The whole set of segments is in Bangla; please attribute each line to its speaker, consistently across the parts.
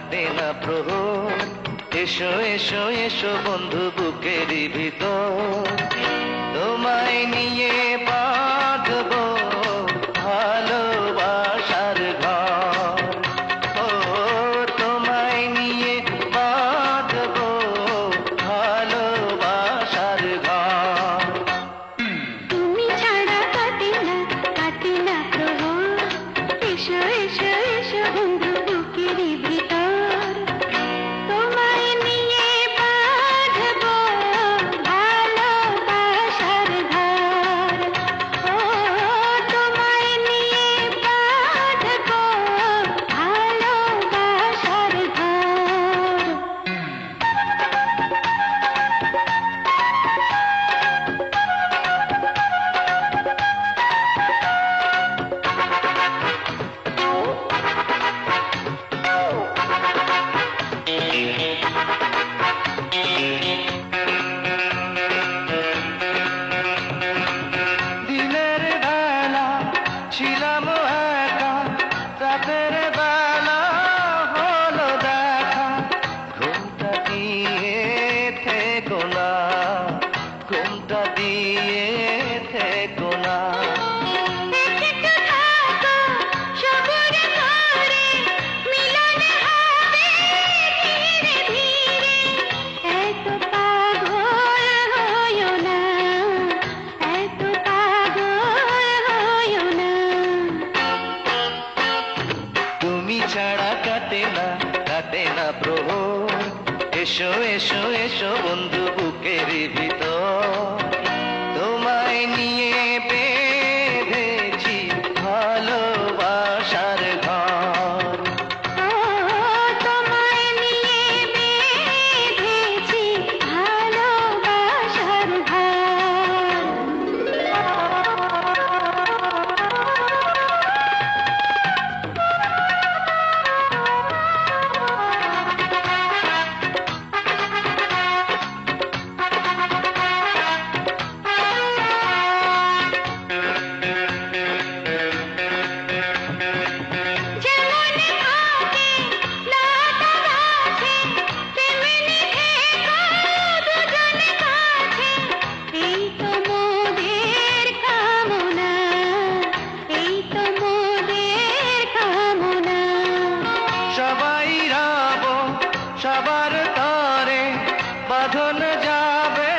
Speaker 1: কাটে না প্রহর, এসো এসো এসো বন্ধু বুকেরই ভিতর, তোমায় নিয়ে বাঁধবো ভালোবাসার ঘর। ও তোমায় নিয়ে বাঁধবো ভালোবাসার ঘর।
Speaker 2: তুমি ছাড়া কাটে না প্রহর, এসো এসো এসো বন্ধু বুকেরই ভিতর, তোমায় নিয়ে বাঁধবো ভালোবাসার ঘর। ও তোমায় নিয়ে বাঁধবো ভালোবাসার ঘর।
Speaker 1: দিনের বেলা ছিলাম একা, রাতের বেলা হলো দেখা, ঘুমটা দিয়ে থেকো না, ঘুমটা দিয়ে থেকো না।
Speaker 2: একটু থাকো সবুর করে, মিলন হবে ধীরে ধীরে। এত পাগল হইও না, এত পাগল হইও না।
Speaker 1: তুমি ছাড়া কাটে না প্রহর, এসো এসো এসো বন্ধু বুকেরই ভিতর, তোমায় নিয়ে বেঁধেছি ভালোবাসার ঘর।
Speaker 2: ও তোমায় নিয়ে বেঁধেছি ভালোবাসার ঘর। যেমন থাকে লতা গাছে, তেমনি থেকো দুজন কাছে। এই তো মোদের কামনা, এই তো মোদের কামনা।
Speaker 1: সবাই রব সবার তরে, বাঁধন যাবে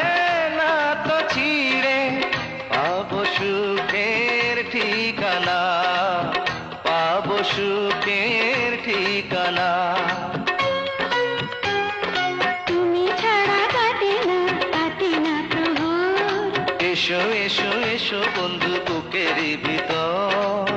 Speaker 1: না তো ছিঁড়ে, পাবো সুখের ঠিকানা, পাবো সুখের ঠিকানা।
Speaker 2: তুমি ছাড়া কাটে না প্রহর,
Speaker 1: এসো এসো এসো বন্ধু বুকেরই ভিতর,